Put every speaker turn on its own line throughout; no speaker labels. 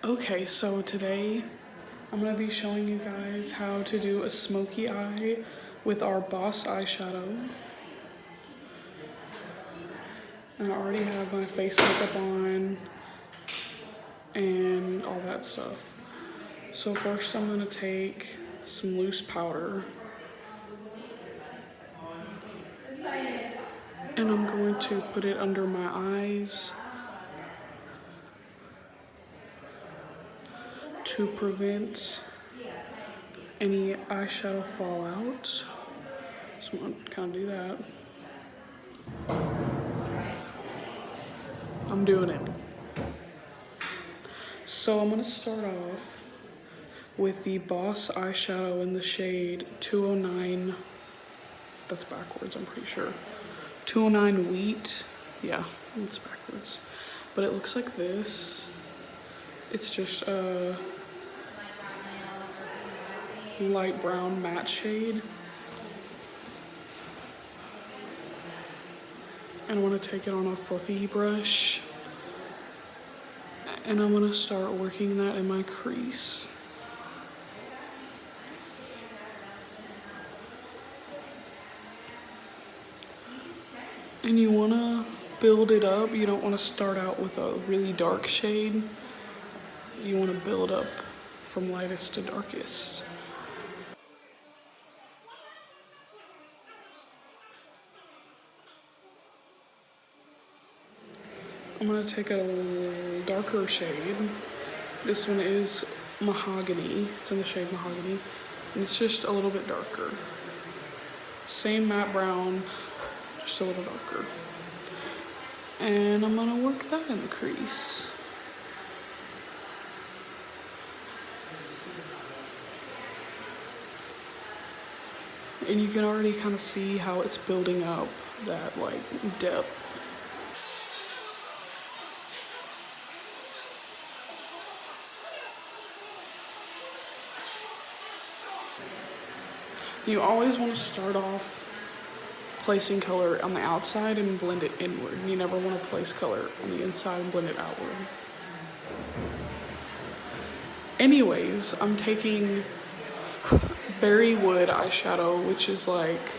Okay, so today I'm gonna be showing you guys how to do a smoky eye with our Boss eyeshadow. And I already have my face makeup on and all that stuff. So first I'm gonna take some loose powder and I'm going to put it under my eyes to prevent any eyeshadow fallout. So I'm gonna kind of do that. I'm doing it. So I'm gonna start off with the Boss eyeshadow in the shade 209. That's backwards, I'm pretty sure. 209 Wheat. Yeah, it's backwards. But it looks like this. It's just a light brown matte shade. And I want to take it on a fluffy brush. And I'm going to start working that in my crease. And you want to build it up. You don't want to start out with a really dark shade. You want to build up from lightest to darkest. I'm going to take a darker shade. This one is Mahogany. It's in the shade Mahogany. And it's just a little bit darker. Same matte brown, just a little darker. And I'm going to work that in the crease. And you can already kind of see how it's building up that like depth. You always want to start off placing color on the outside and blend it inward. You never want to place color on the inside and blend it outward. Anyways, I'm taking Berry Wood eyeshadow, which is like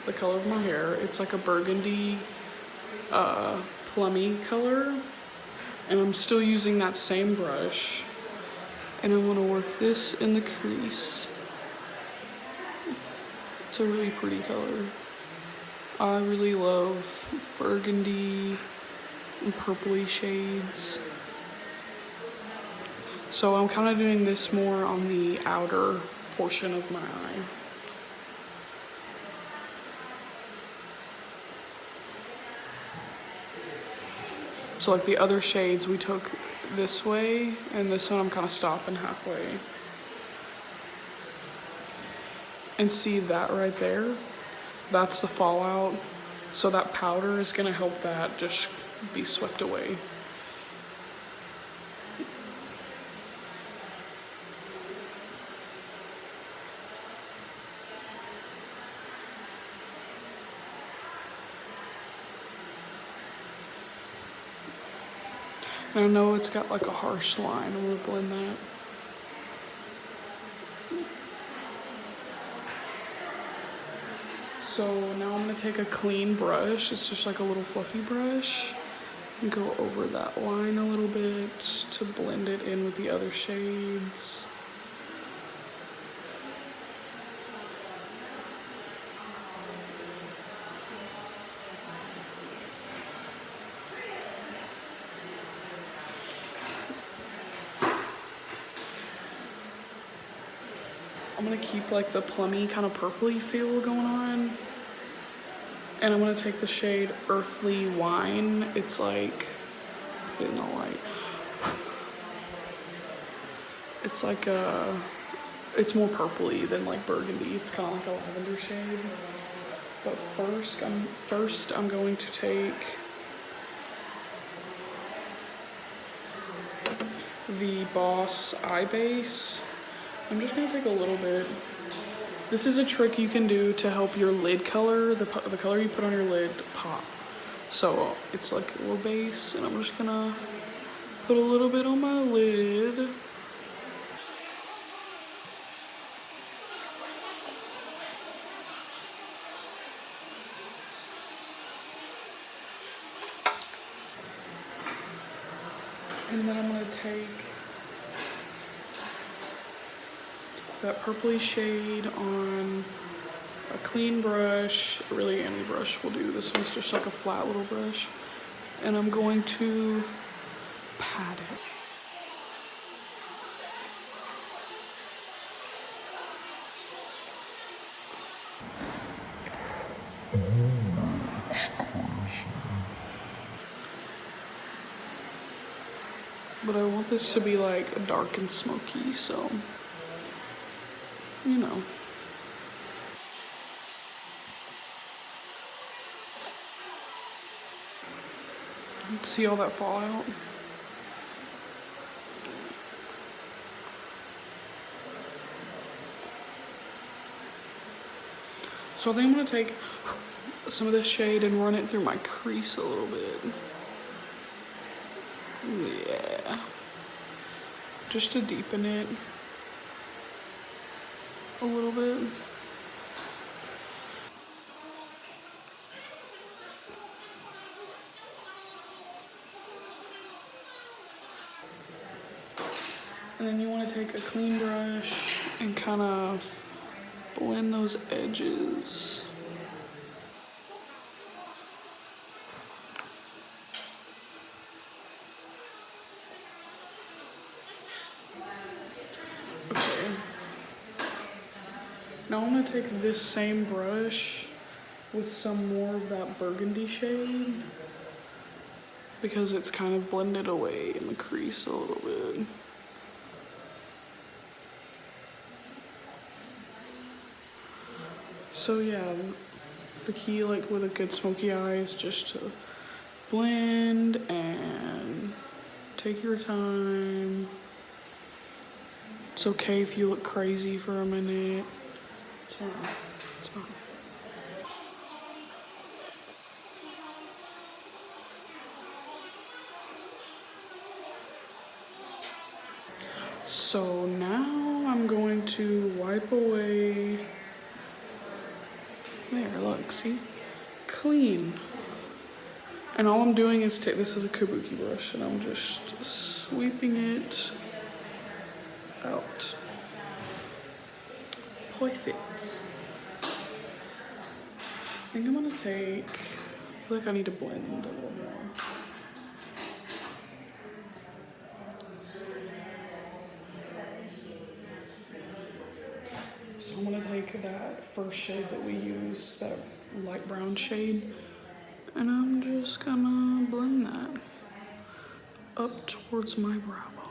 the color of my hair. It's like a burgundy, plummy color. And I'm still using that same brush. And I want to work this in the crease. It's a really pretty color. I really love burgundy and purpley shades. So I'm kind of doing this more on the outer portion of my eye. So like the other shades we took this way, and this one I'm kind of stopping halfway. And see that right there? That's the fallout. So that powder is gonna help that just be swept away. And I know it's got like a harsh line. I'm gonna blend that. So now I'm gonna take a clean brush. It's just like a little fluffy brush. And go over that line a little bit to blend it in with the other shades. I'm gonna keep like the plummy kind of purpley feel going on. And I'm gonna take the shade Earthly Wine. It's like, put it in the light. It's like it's more purpley than like burgundy. It's kind of like a lavender shade. But first I'm going to take the Boss Eye Base. I'm just gonna take a little bit. This is a trick you can do to help your lid color, the color you put on your lid, pop. So it's like a little base, and I'm just gonna Put a little bit on my lid. And then I'm gonna take that purpley shade on a clean brush. Really any brush will do. This one's just like a flat little brush. And I'm going to pat it. But I want this to be like dark and smoky, so, you know. See all that fallout? So I think I'm gonna take some of this shade and run it through my crease a little bit. Yeah. Just to deepen it a little bit. And then you want to take a clean brush and kind of blend those edges. Okay. Now I'm going to take this same brush with some more of that burgundy shade because it's kind of blended away in the crease a little bit. So yeah, the key like with a good smoky eye is just to blend and take your time. It's okay if you look crazy for a minute. It's fine. It's fine. So now I'm going to wipe away. There, look, see? Clean. And all I'm doing is take, this is a kabuki brush, and I'm just sweeping it out. Perfect. I think I'm gonna take, I feel like I need to blend a little more. So I'm gonna take that first shade that we used, that light brown shade, and I'm just gonna blend that up towards my brow bone.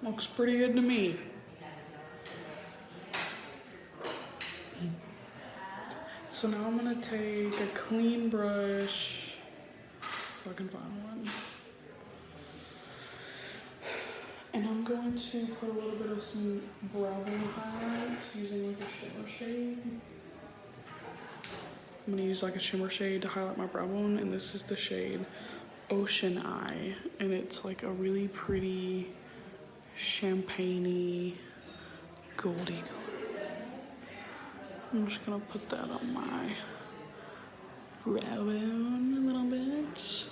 Looks pretty good to me. So now I'm gonna take a clean brush, if I can find one, and I'm going to put a little bit of some brow bone highlights using like a shimmer shade. I'm gonna use like a shimmer shade to highlight my brow bone, and this is the shade Ocean Eye, and it's like a really pretty champagne-y, goldy color. I'm just gonna put that on my brow bone a little bit.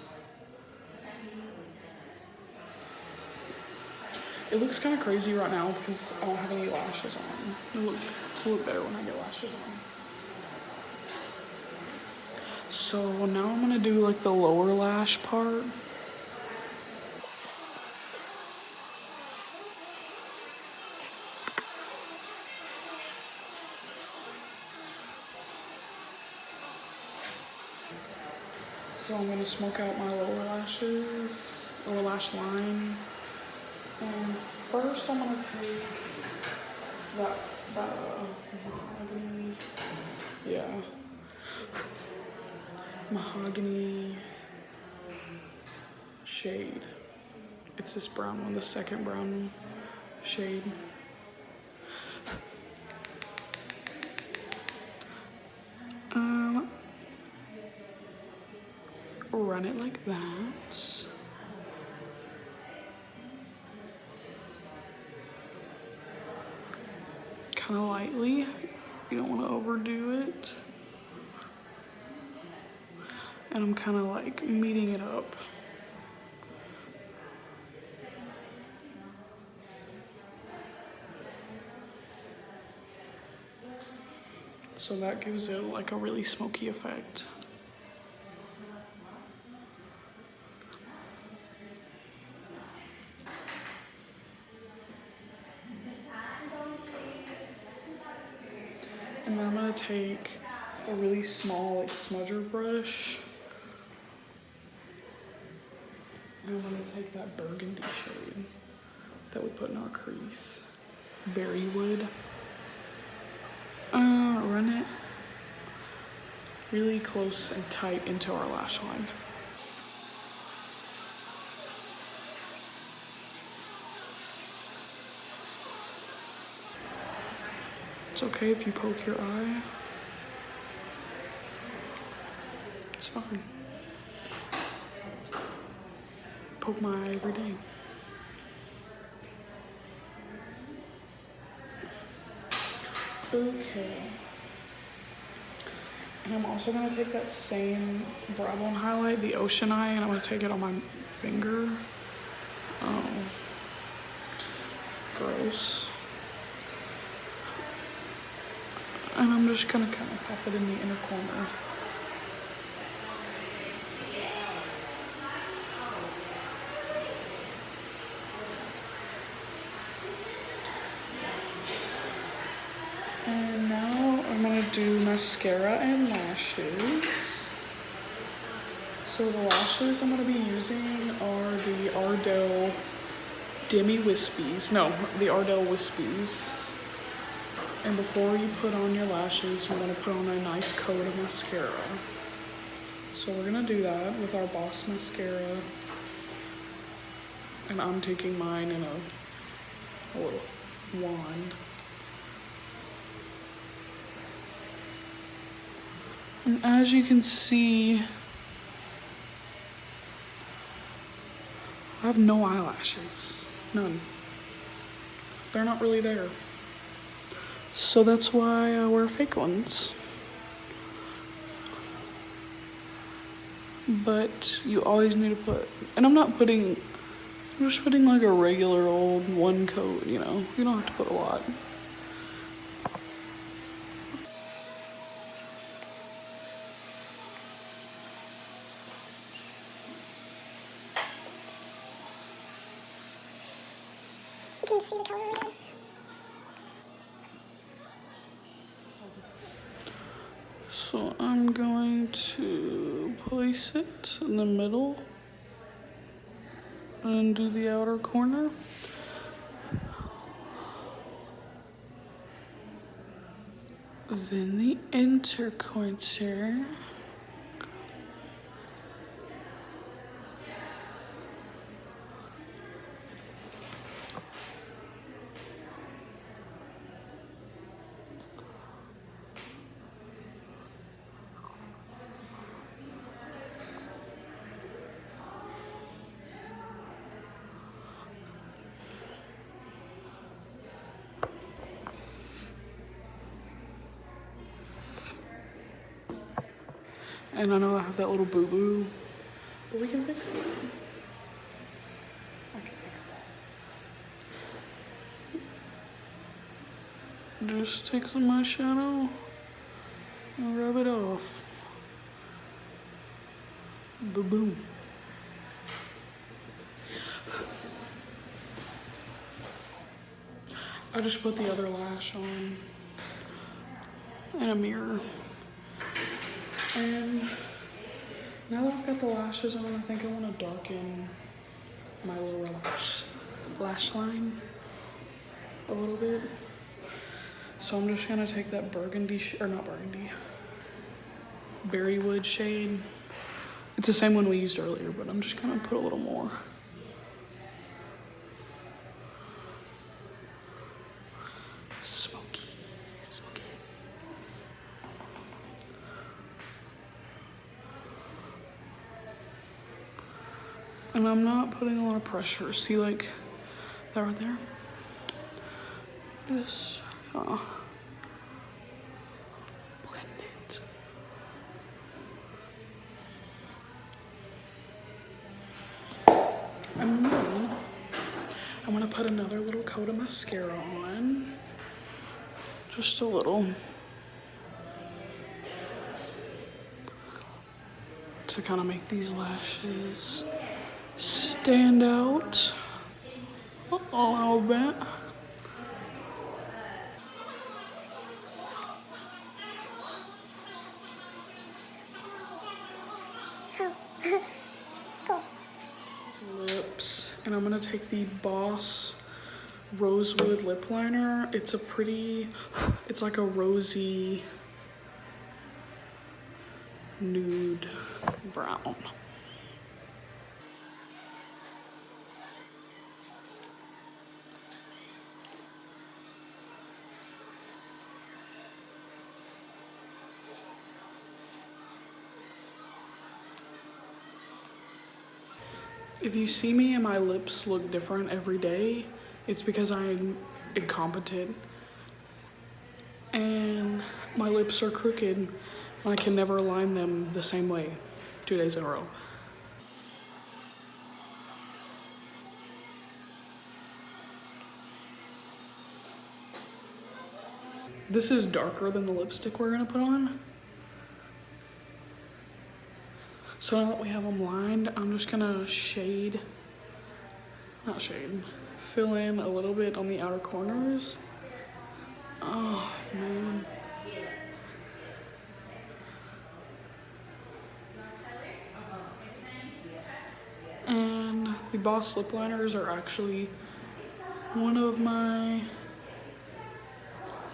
It looks kind of crazy right now because I don't have any lashes on. It'll look better when I get lashes on. So now I'm gonna do like the lower lash part. So I'm gonna smoke out my lower lashes, lower lash line. And first I'm gonna take that mahogany, yeah. mahogany shade. It's this brown one, the second brown shade. Run it like that. Kind of lightly. You don't want to overdo it. And I'm kind of like meeting it up. So that gives it like a really smoky effect. And then I'm gonna take a really small like smudger brush. And I'm gonna take that burgundy shade that we put in our crease. Berry wood. Run it really close and tight into our lash line. It's okay if you poke your eye. It's fine. Poke my eye every day. Okay. And I'm also gonna take that same brow bone highlight, the ocean eye, and I'm gonna take it on my finger. Gross. And I'm just gonna kind of pop it in the inner corner. And now I'm gonna do mascara and lashes. So the lashes I'm gonna be using are the Ardell Demi Wispies. No, the Ardell Wispies. And before you put on your lashes, you want to put on a nice coat of mascara. So we're gonna do that with our Boss mascara. And I'm taking mine in a little wand. And as you can see, I have no eyelashes. None. They're not really there. So that's why I wear fake ones. But you always need to put, and I'm just putting like a regular old one coat, you know. You don't have to put a lot.
You can see the color right now.
So I'm going to place it in the middle and do the outer corner. Then the intercorner. And I know I have that little boo-boo, but we can fix it. I can fix that. Just take some of my shadow and rub it off. Boom. I just put the other lash on in a mirror. And now that I've got the lashes on, I think I want to darken my lower lash line a little bit. So I'm just gonna take that burgundy, or not burgundy, berry wood shade It's the same one we used earlier, but I'm just gonna put a little more. Smokey, Smokey. And I'm not putting a lot of pressure. See, like that right there? Just blend it. And then I'm gonna put another little coat of mascara on. Just a little. To kind of make these lashes stand out a little bit.
Cool.
Lips, and I'm gonna take the Boss Rosewood lip liner. It's like a rosy nude brown. If you see me and my lips look different every day, it's because I'm incompetent and my lips are crooked and I can never align them the same way 2 days in a row. This is darker than the lipstick we're gonna put on. So now that we have them lined, I'm just gonna fill in a little bit on the outer corners. Oh man. And the Boss lip liners are actually one of my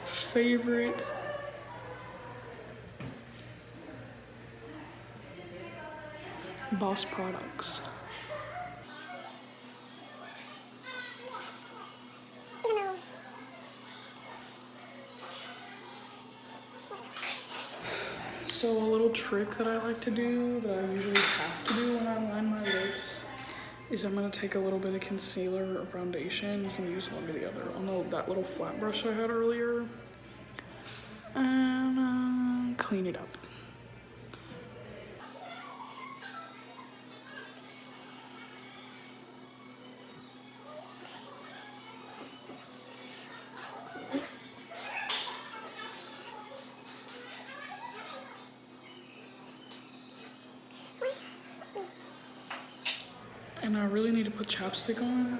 favorite Boss products.
You know.
So a little trick that I like to do, that I usually have to do when I line my lips, is I'm gonna take a little bit of concealer or foundation. You can use one or the other. On that little flat brush I had earlier, and clean it up. And I really need to put chapstick on,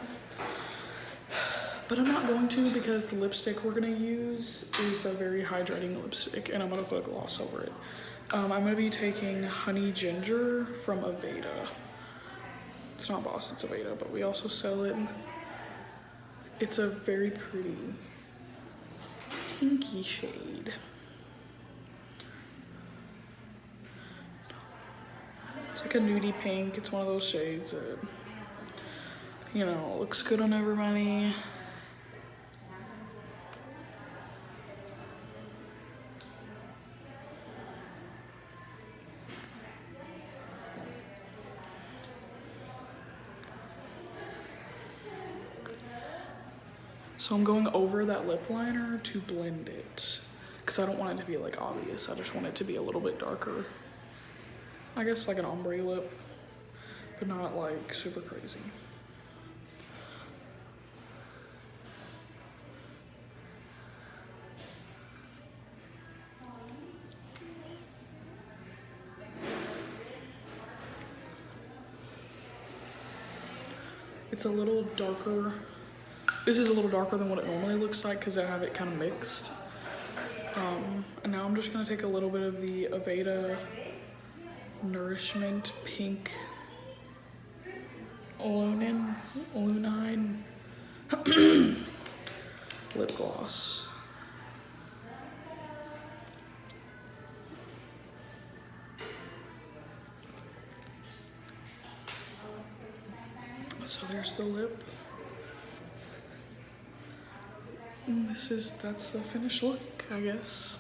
but I'm not going to because the lipstick we're gonna use is a very hydrating lipstick and I'm gonna put a gloss over it. I'm gonna be taking Honey Ginger from Aveda. It's not Boss, it's Aveda, but we also sell it. It's a very pretty pinky shade. It's like a nudie pink. It's one of those shades that, you know, looks good on everybody. So I'm going over that lip liner to blend it because I don't want it to be like obvious. I just want it to be a little bit darker. I guess like an ombre lip, but not like super crazy. It's a little darker. This is a little darker than what it normally looks like because I have it kind of mixed. And now I'm just gonna take a little bit of the Aveda Nourishment Pink Lunine lip gloss. So there's the lip. And that's the finished look, I guess.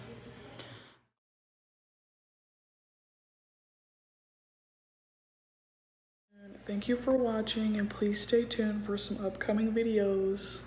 And thank you for watching, and please stay tuned for some upcoming videos.